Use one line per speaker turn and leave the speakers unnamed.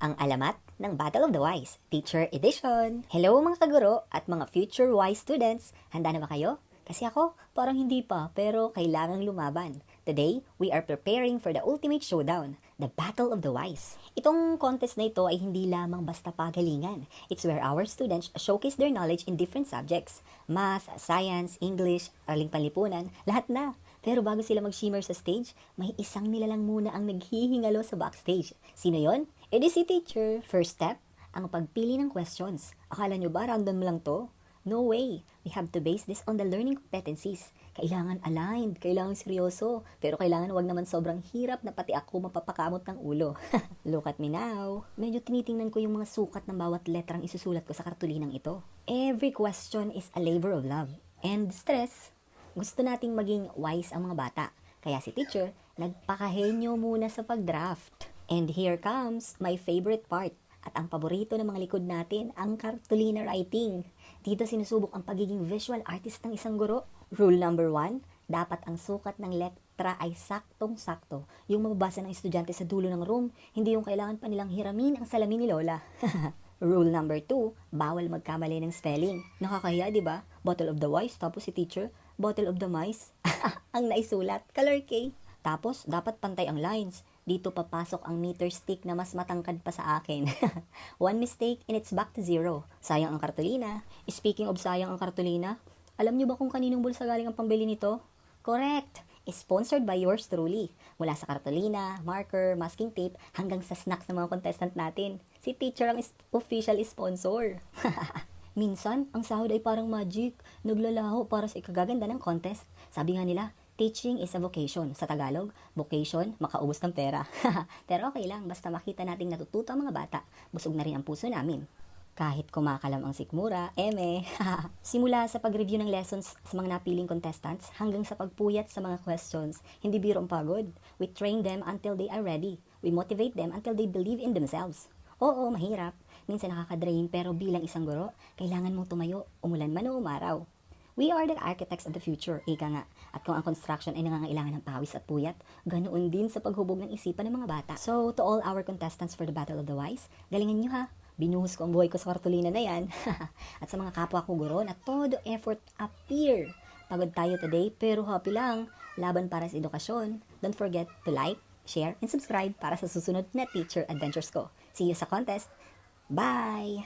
Ang alamat ng Battle of the Wise, Teacher Edition. Hello mga kaguro at mga future wise students. Handa na ba kayo? Kasi ako, parang hindi pa, pero kailangang lumaban. Today, we are preparing for the ultimate showdown, the Battle of the Wise. Itong contest na ito ay hindi lamang basta pagalingan. It's where our students showcase their knowledge in different subjects. Math, science, English, araling panlipunan, lahat na. Pero bago sila mag-shimmer sa stage, may isang nilalang muna ang naghihingalo sa backstage. Sino yon? E di si teacher. First step, ang pagpili ng questions. Akala nyo ba random lang to? No way. We have to base this on the learning competencies. Kailangan aligned, kailangan seryoso, pero kailangan wag naman sobrang hirap na pati ako mapapakamot ng ulo. Look at me now. Medyo tinitingnan ko yung mga sukat ng bawat letrang isusulat ko sa kartulinang ito. Every question is a labor of love and stress. Gusto nating maging wise ang mga bata. Kaya si teacher, nagpakahenyo muna sa pag-draft. And here comes my favorite part. At ang paborito ng mga likod natin, ang cartolina writing. Dito sinusubok ang pagiging visual artist ng isang guro. Rule number 1, dapat ang sukat ng letra ay saktong-sakto. Yung mababasa ng estudyante sa dulo ng room, hindi yung kailangan pa nilang hiramin ang salamin ni Lola. Rule number 2, bawal magkamali ng spelling. Nakakahiya, di ba? Bottle of the wise, tapos si teacher, bottle of the mice. Ang naisulat, color K. Tapos, dapat pantay ang lines. Dito papasok ang meter stick na mas matangkad pa sa akin. One mistake and it's back to zero. Sayang ang kartolina. Speaking of sayang ang kartolina, alam nyo ba kung kaninong bulsa galing ang pambili nito? Correct! Sponsored by yours truly. Mula sa kartolina, marker, masking tape, hanggang sa snacks ng mga contestant natin. Si teacher ang official sponsor. Minsan, ang sahod ay parang magic. Naglalaho para sa ikagaganda ng contest. Sabi nga nila, teaching is a vocation. Sa Tagalog, vocation, makaubos ng pera. Pero okay lang, basta makita nating natututo ang mga bata. Busog na rin ang puso namin. Kahit kumakalam ang sikmura, eme. Simula sa pag-review ng lessons sa mga napiling contestants hanggang sa pagpuyat sa mga questions, hindi biro ang pagod. We train them until they are ready. We motivate them until they believe in themselves. Oo, mahirap. Minsan nakaka-drain pero bilang isang guro, kailangan mong tumayo, umulan man o umaraw. We are the architects of the future, ika nga. At kung ang construction ay nangangailangan ng pawis at puyat, ganoon din sa paghubog ng isipan ng mga bata. So, to all our contestants for the Battle of the Wise, galingan nyo ha. Binuhos ko ang buhay ko sa kartolina na yan. At sa mga kapwa ko guro na todo effort appear. Pagod tayo today pero happy lang. Laban para sa edukasyon. Don't forget to like, share, and subscribe para sa susunod na teacher adventures ko. See you sa contest. Bye!